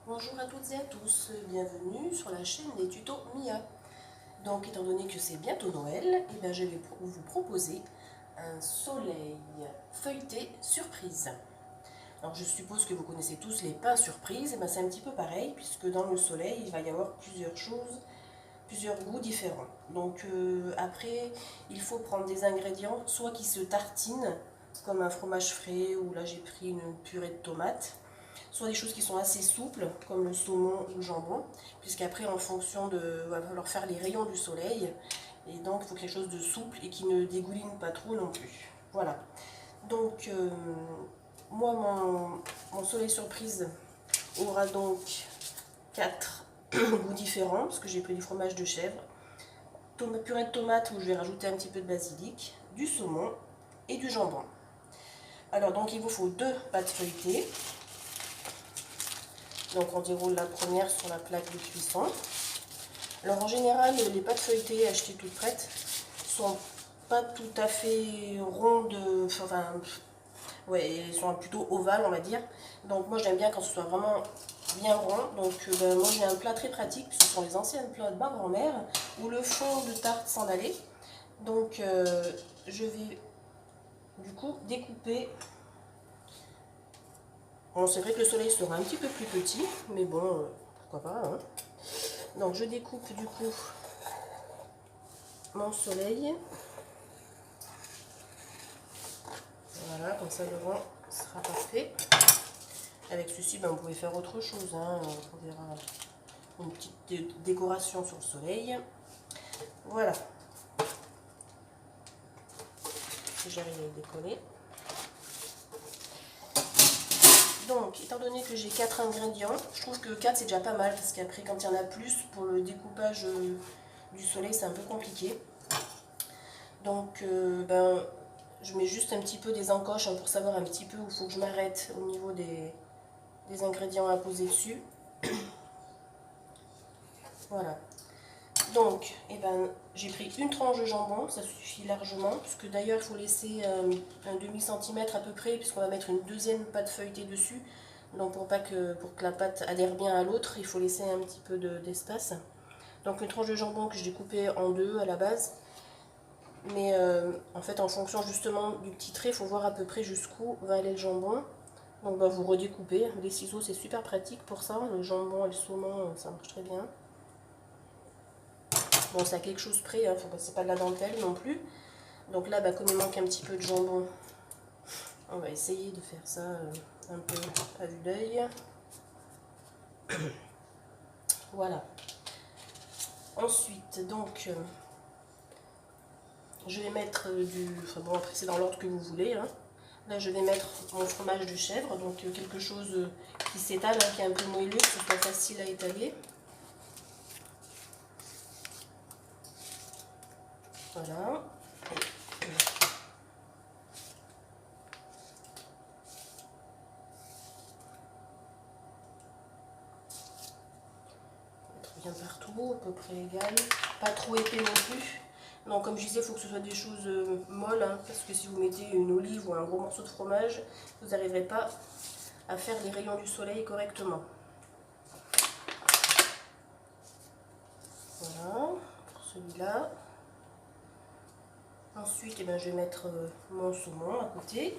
Bonjour à toutes et à tous, bienvenue sur la chaîne des tutos Mia. Donc étant donné que c'est bientôt Noël, je vais vous proposer un soleil feuilleté surprise. Alors je suppose que vous connaissez tous les pains surprises, et c'est un petit peu pareil puisque dans le soleil il va y avoir plusieurs choses, plusieurs goûts différents. Donc après il faut prendre des ingrédients soit qui se tartinent comme un fromage frais ou là j'ai pris une purée de tomates, soit des choses qui sont assez souples, comme le saumon ou le jambon, puisqu'après, en fonction de... il va falloir faire les rayons du soleil, et donc il faut quelque chose de souple et qui ne dégouline pas trop non plus. Voilà. Donc, moi, mon soleil surprise aura donc 4 goûts différents, parce que j'ai pris du fromage de chèvre, purée de tomate où je vais rajouter un petit peu de basilic, du saumon et du jambon. Alors, donc, il vous faut 2 pâtes feuilletées. Donc on déroule la première sur la plaque de cuisson. Alors en général, les pâtes feuilletées achetées toutes prêtes sont pas tout à fait rondes, enfin ouais, elles sont plutôt ovales on va dire. Donc moi j'aime bien quand ce soit vraiment bien rond. Donc moi j'ai un plat très pratique, ce sont les anciennes plats de ma grand-mère, où le fond de tarte s'en allait. Donc je vais du coup découper. Bon, c'est vrai que le soleil sera un petit peu plus petit, mais bon, pourquoi pas, hein. Donc je découpe du coup mon soleil. Voilà, comme ça le rond sera parfait. Avec ceci, vous pouvez faire autre chose, hein. On verra une petite décoration sur le soleil. Voilà. Si j'arrive à le décoller. Donc, étant donné que j'ai 4 ingrédients, je trouve que 4 c'est déjà pas mal, parce qu'après quand il y en a plus, pour le découpage du soleil, c'est un peu compliqué. Donc, je mets juste un petit peu des encoches, hein, pour savoir un petit peu où il faut que je m'arrête au niveau des ingrédients à poser dessus. Voilà. Donc, j'ai pris une tranche de jambon, ça suffit largement, puisque d'ailleurs il faut laisser un demi-centimètre à peu près, puisqu'on va mettre une deuxième pâte feuilletée dessus. Donc pour que la pâte adhère bien à l'autre, il faut laisser un petit peu d'espace. Donc une tranche de jambon que j'ai coupée en deux à la base. Mais en fait, en fonction justement du petit trait, il faut voir à peu près jusqu'où va aller le jambon. Donc vous redécoupez. Les ciseaux, c'est super pratique pour ça. Le jambon et le saumon, ça marche très bien. Bon, c'est à quelque chose près, hein, c'est pas de la dentelle non plus. Donc là, comme il manque un petit peu de jambon, on va essayer de faire ça un peu à vue d'œil. Voilà. Ensuite, donc, je vais mettre bon, après c'est dans l'ordre que vous voulez, hein. Là, je vais mettre mon fromage de chèvre, donc quelque chose qui s'étale, hein, qui est un peu moelleux, que ce soit facile à étaler. Voilà. Mettre bien partout, à peu près égal. Pas trop épais non plus. Non, comme je disais, il faut que ce soit des choses molles, hein, parce que si vous mettez une olive ou un gros morceau de fromage, vous n'arriverez pas à faire les rayons du soleil correctement. Voilà, pour celui-là. Ensuite, je vais mettre mon saumon à côté.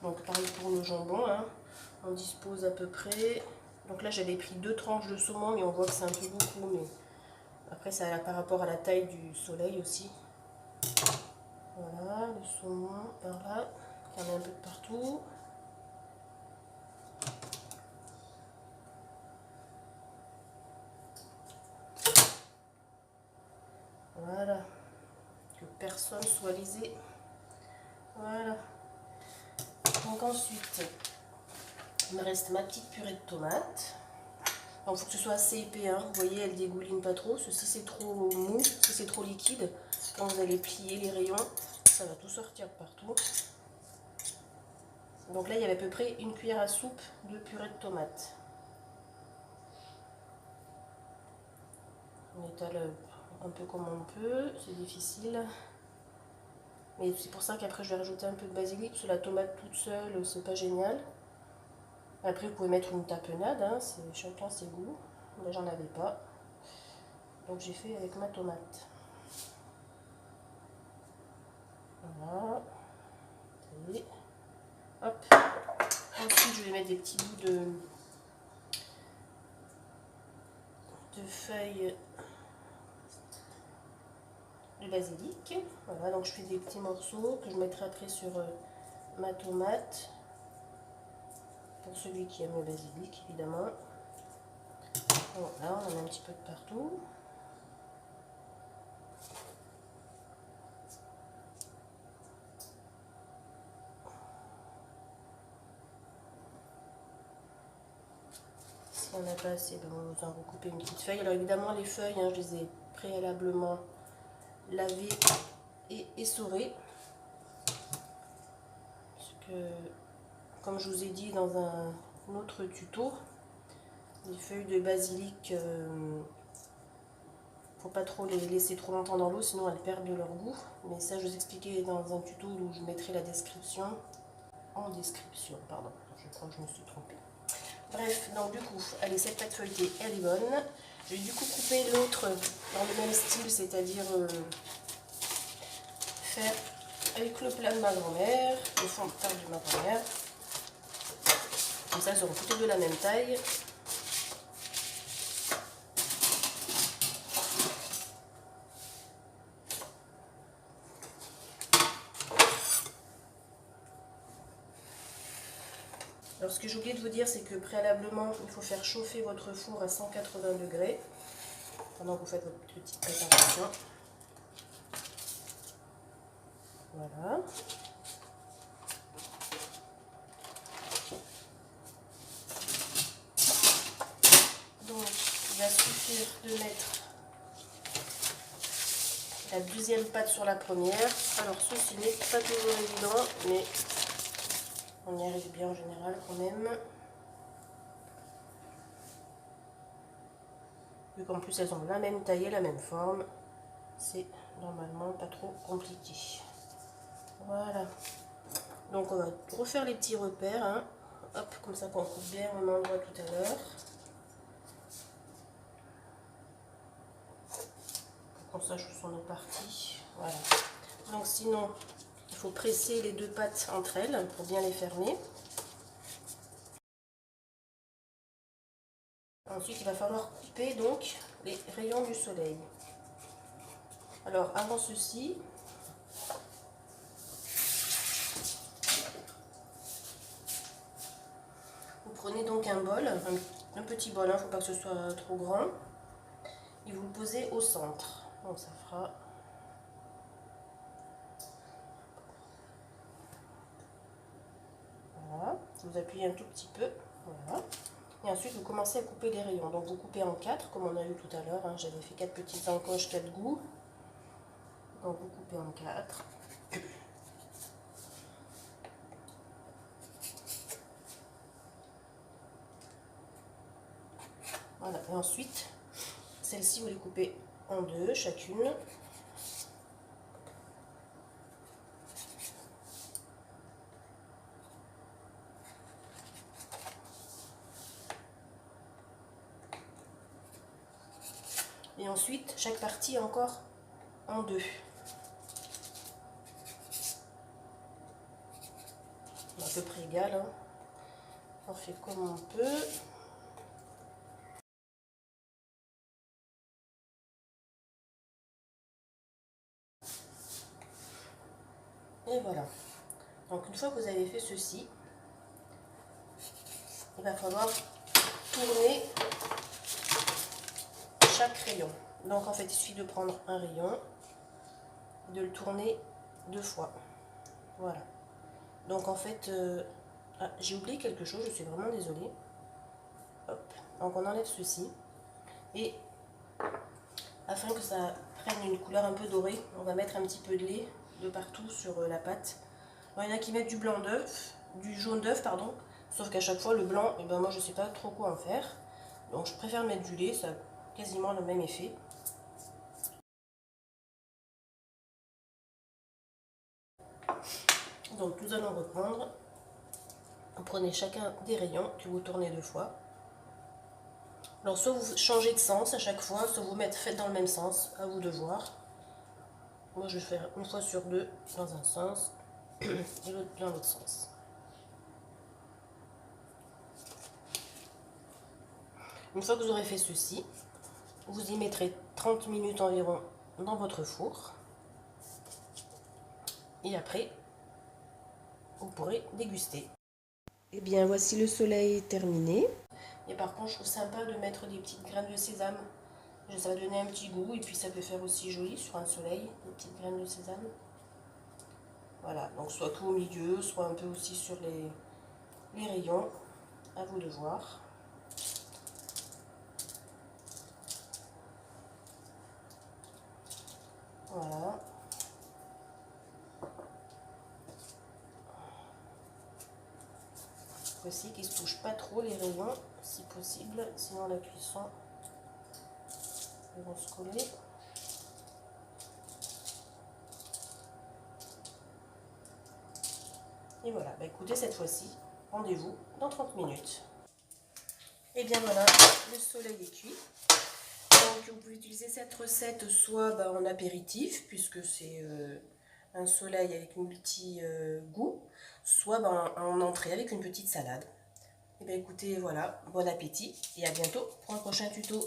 Donc pareil pour le jambon, hein. On dispose à peu près. Donc là, j'avais pris 2 tranches de saumon, mais on voit que c'est un peu beaucoup. Mais après, ça a par rapport à la taille du soleil aussi. Voilà, le saumon par là. Il y en a un peu de partout. Voilà. Que personne soit lésé. Voilà. Donc ensuite, il me reste ma petite purée de tomates. Il faut que ce soit assez épais, hein. Vous voyez, elle dégouline pas trop. Si c'est trop mou, si c'est trop liquide, quand vous allez plier les rayons, ça va tout sortir partout. Donc là, il y avait à peu près une cuillère à soupe de purée de tomates. On étale un peu comme on peut, c'est difficile. Mais c'est pour ça qu'après je vais rajouter un peu de basilic, parce que la tomate toute seule, c'est pas génial. Après, vous pouvez mettre une tapenade, hein, chacun ses goûts. Là, j'en avais pas. Donc, j'ai fait avec ma tomate. Voilà. Et hop. Ensuite, je vais mettre des petits bouts de feuilles de basilic. Voilà, donc je fais des petits morceaux que je mettrai après sur ma tomate. Pour celui qui aime le basilic, évidemment. Voilà, on en a un petit peu de partout. Si on n'a pas assez, ben on va en recouper une petite feuille. Alors évidemment, les feuilles, hein, je les ai préalablement lavées et essorées. Parce que, comme je vous ai dit dans un autre tuto, les feuilles de basilic, faut pas trop les laisser trop longtemps dans l'eau, sinon elles perdent de leur goût. Mais ça, je vous expliquais dans un tuto où je mettrai la description. En description, pardon, je crois que je me suis trompée. Bref, donc du coup, allez, cette pâte feuilletée, elle est bonne. Je vais du coup couper l'autre dans le même style, c'est-à-dire faire avec le plat de ma grand-mère, le fond de tarte de ma grand-mère. Comme ça, elles seront toutes de la même taille. Alors, ce que j'ai oublié de vous dire, c'est que préalablement, il faut faire chauffer votre four à 180 degrés pendant que vous faites votre petite préparation. Voilà. Donc, il va suffire de mettre la deuxième pâte sur la première. Alors, ceci n'est pas toujours évident, mais on y arrive bien en général quand même. Vu qu'en plus elles ont la même taille et la même forme, c'est normalement pas trop compliqué. Voilà. Donc on va refaire les petits repères. Hein. Hop, comme ça qu'on coupe bien au même endroit tout à l'heure. Pour qu'on sache où sont nos parties. Voilà. Donc sinon, il faut presser les deux pâtes entre elles pour bien les fermer. Ensuite, il va falloir couper donc les rayons du soleil. Alors avant ceci, vous prenez donc un bol, un petit bol, il ne faut pas que ce soit trop grand, et vous le posez au centre. Donc ça fera... Voilà, vous appuyez un tout petit peu, voilà. Et ensuite vous commencez à couper les rayons. Donc vous coupez en 4 comme on a vu tout à l'heure, hein. J'avais fait 4 petites encoches, 4 goûts. Donc vous coupez en 4. Voilà, et ensuite, celles-ci vous les coupez en 2 chacune. Et ensuite, chaque partie encore en 2. À peu près égal, hein. On fait comme on peut. Et voilà. Donc une fois que vous avez fait ceci, il va falloir tourner chaque rayon. Donc en fait, il suffit de prendre un rayon, de le tourner 2 fois. Voilà. Donc en fait, j'ai oublié quelque chose, je suis vraiment désolée. Hop. Donc on enlève ceci. Et afin que ça prenne une couleur un peu dorée, on va mettre un petit peu de lait de partout sur la pâte. Alors, il y en a qui mettent du blanc d'œuf, du jaune d'œuf, pardon. Sauf qu'à chaque fois, le blanc, et ben moi je sais pas trop quoi en faire. Donc je préfère mettre du lait, ça a quasiment le même effet. Donc nous allons reprendre Vous prenez chacun des rayons que vous tournez 2 fois. Alors soit vous changez de sens à chaque fois, soit vous faites dans le même sens, à vous de voir. Moi je vais faire une fois sur 2 dans un sens et l'autre dans l'autre sens. Une fois que vous aurez fait ceci, vous y mettrez 30 minutes environ dans votre four. Et après, vous pourrez déguster. Et bien voici le soleil terminé. Et par contre, je trouve sympa de mettre des petites graines de sésame. Ça va donner un petit goût et puis ça peut faire aussi joli sur un soleil, des petites graines de sésame. Voilà, donc soit tout au milieu, soit un peu aussi sur les rayons. À vous de voir. Voilà. Aussi qu'ils ne se touchent pas trop les rayons, si possible, sinon la cuisson ils vont se coller. Et voilà, bah écoutez, cette fois-ci, rendez-vous dans 30 minutes. Et bien voilà, le soleil est cuit. Donc vous pouvez utiliser cette recette soit en apéritif, puisque c'est un soleil avec multi-goût, soit en entrée avec une petite salade. Et bien écoutez, voilà, bon appétit et à bientôt pour un prochain tuto.